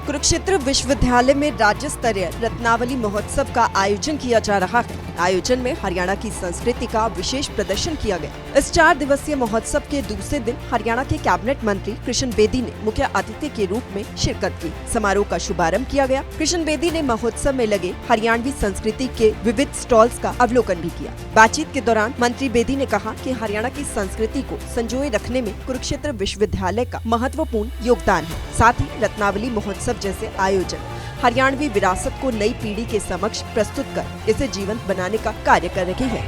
कुरुक्षेत्र विश्वविद्यालय में राज्य स्तरीय रत्नावली महोत्सव का आयोजन किया जा रहा है। आयोजन में हरियाणा की संस्कृति का विशेष प्रदर्शन किया गया। इस 4 दिवसीय महोत्सव के दूसरे दिन हरियाणा के कैबिनेट मंत्री कृष्ण बेदी ने मुख्य अतिथि के रूप में शिरकत की। समारोह का शुभारंभ किया गया। कृष्ण बेदी ने महोत्सव में लगे हरियाणवी संस्कृति के विविध स्टॉल्स का अवलोकन भी किया। बातचीत के दौरान मंत्री बेदी ने कहा कि हरियाणा की संस्कृति को संजोए रखने में कुरुक्षेत्र विश्वविद्यालय का महत्वपूर्ण योगदान है। साथ ही रत्नावली महोत्सव जैसे आयोजन हरियाणवी विरासत को नई पीढ़ी के समक्ष प्रस्तुत कर इसे जीवंत बनाने का कार्य कर रही है।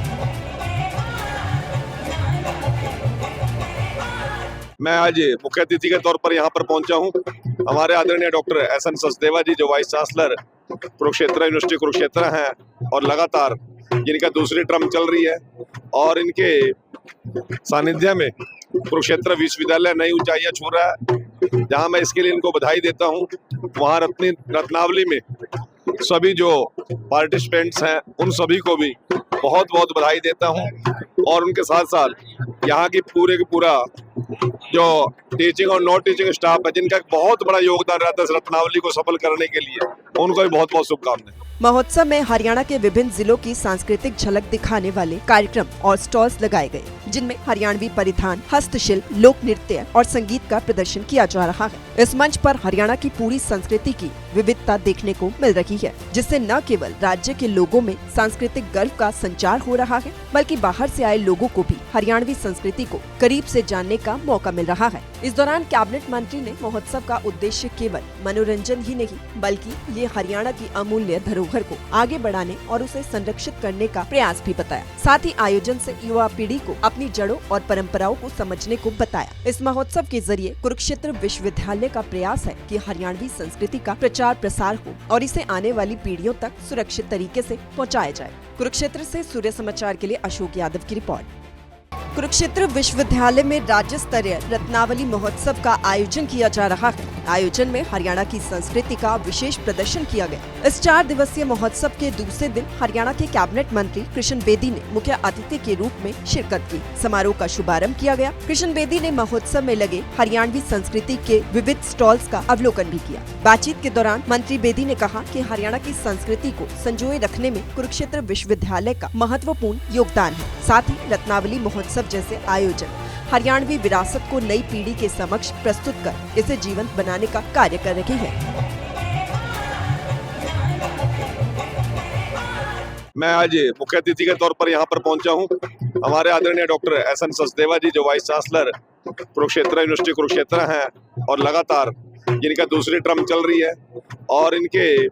मैं आज मुख्य अतिथि के तौर पर यहाँ पर पहुँचा हूँ। हमारे आदरणीय डॉक्टर एस.एन. सचदेवा जी जो vice chancellor Kurukshetra university Kurukshetra हैं और लगातार जिनका दूसरी टर्म चल रही है और इनके सानिध्य में कुरुक्षेत्र विश्वविद्यालय नई ऊंचाइयां छू रहा है, जहां मैं इसके लिए इनको बधाई देता हूं। वहां रत्नावली में सभी जो पार्टिसिपेंट्स हैं उन सभी को भी बहुत बहुत बधाई देता हूं और उनके साथ साथ यहाँ की पूरे का पूरा जो टीचिंग और नॉन टीचिंग स्टाफ है जिनका बहुत बड़ा योगदान रहता है इस रत्नावली को सफल करने के लिए, उनको भी बहुत बहुत शुभकामनाएं। महोत्सव में हरियाणा के विभिन्न जिलों की सांस्कृतिक झलक दिखाने वाले कार्यक्रम और स्टॉल्स लगाए गए, जिनमें हरियाणवी परिधान, हस्तशिल्प, लोक नृत्य और संगीत का प्रदर्शन किया जा रहा है। इस मंच पर हरियाणा की पूरी संस्कृति की विविधता देखने को मिल रही है, जिससे न केवल राज्य के लोगों में सांस्कृतिक गर्व का संचार हो रहा है, बल्कि बाहर से आए लोगों को भी हरियाणवी संस्कृति को करीब से जानने का मौका मिल रहा है। इस दौरान कैबिनेट मंत्री ने महोत्सव का उद्देश्य केवल मनोरंजन ही नहीं, बल्कि ये हरियाणा की अमूल्य धरोहर को आगे बढ़ाने और उसे संरक्षित करने का प्रयास भी बताया। साथ ही आयोजन से युवा पीढ़ी को अपनी जड़ों और परंपराओं को समझने को बताया। इस महोत्सव के जरिए कुरुक्षेत्र विश्वविद्यालय का प्रयास है कि हरियाणवी संस्कृति का प्रचार प्रसार हो और इसे आने वाली पीढ़ियों तक सुरक्षित तरीके से पहुँचाया जाए। कुरुक्षेत्र से सूर्य समाचार के लिए अशोक यादव की रिपोर्ट। कुरुक्षेत्र विश्वविद्यालय में राज्य स्तरीय रत्नावली महोत्सव का आयोजन किया जा रहा है। आयोजन में हरियाणा की संस्कृति का विशेष प्रदर्शन किया गया। इस 4 दिवसीय महोत्सव के दूसरे दिन हरियाणा के कैबिनेट मंत्री कृष्ण बेदी ने मुख्य अतिथि के रूप में शिरकत की। समारोह का शुभारंभ किया गया। कृष्ण बेदी ने महोत्सव में लगे हरियाणवी संस्कृति के विविध स्टॉल्स का अवलोकन भी किया। बातचीत के दौरान मंत्री बेदी ने कहा कि हरियाणा की संस्कृति को संजोए रखने में कुरुक्षेत्र विश्वविद्यालय का महत्वपूर्ण योगदान है। साथ ही रत्नावली महोत्सव जैसे आयोजन हरियाणवी विरासत को नई पीढ़ी के समक्ष प्रस्तुत कर इसे जीवंत बनाने का कार्य कर रही है। मैं आज मुख्य अतिथि के तौर पर यहाँ पर पहुँचा हूँ। हमारे आदरणीय डॉक्टर एस.एन. सचदेवा जी जो vice chancellor Kurukshetra university Kurukshetra हैं और लगातार जिनका दूसरी टर्म चल रही है और इनके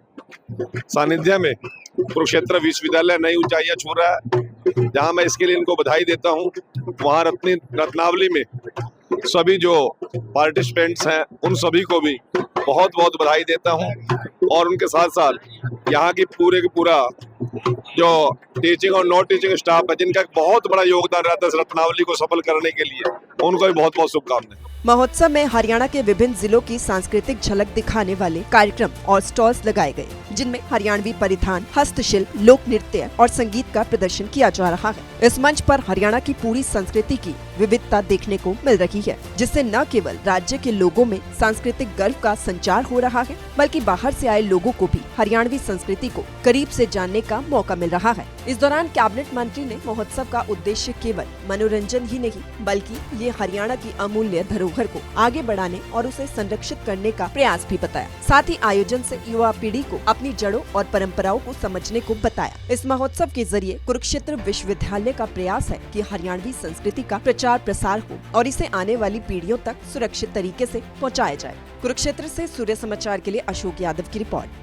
सानिध्य में कुरुक्षेत्र विश्वविद्यालय नई ऊंचाइयां छू रहा है, जहां मैं इसके लिए इनको बधाई देता हूं। वहां रत्नावली में सभी जो पार्टिसिपेंट्स हैं उन सभी को भी बहुत बहुत बधाई देता हूं और उनके साथ साथ यहाँ की पूरे का पूरा जो टीचिंग और नॉन टीचिंग स्टाफ है जिनका बहुत बड़ा योगदान रहता है इस रत्नावली को सफल करने के लिए, उनको भी बहुत बहुत शुभकामनाएं। महोत्सव में हरियाणा के विभिन्न जिलों की सांस्कृतिक झलक दिखाने वाले कार्यक्रम और स्टॉल्स लगाए गए, जिनमें हरियाणवी परिधान, हस्तशिल्प, लोक नृत्य और संगीत का प्रदर्शन किया जा रहा है। इस मंच पर हरियाणा की पूरी संस्कृति की विविधता देखने को मिल रही है, जिससे न केवल राज्य के लोगों में सांस्कृतिक गर्व का संचार हो रहा है, बल्कि बाहर से आए लोगों को भी हरियाणवी संस्कृति को करीब से जानने का मौका मिल रहा है। इस दौरान कैबिनेट मंत्री ने महोत्सव का उद्देश्य केवल मनोरंजन ही नहीं, बल्कि ये हरियाणा की अमूल्य धरोहर को आगे बढ़ाने और उसे संरक्षित करने का प्रयास भी बताया। साथ ही आयोजन से युवा पीढ़ी को अपनी जड़ों और परंपराओं को समझने को बताया। इस महोत्सव के जरिए कुरुक्षेत्र विश्वविद्यालय का प्रयास है कि हरियाणवी संस्कृति का प्रचार प्रसार हो और इसे आने वाली पीढ़ियों तक सुरक्षित तरीके से पहुँचाया जाए। कुरुक्षेत्र से सूर्य समाचार के लिए अशोक यादव की रिपोर्ट।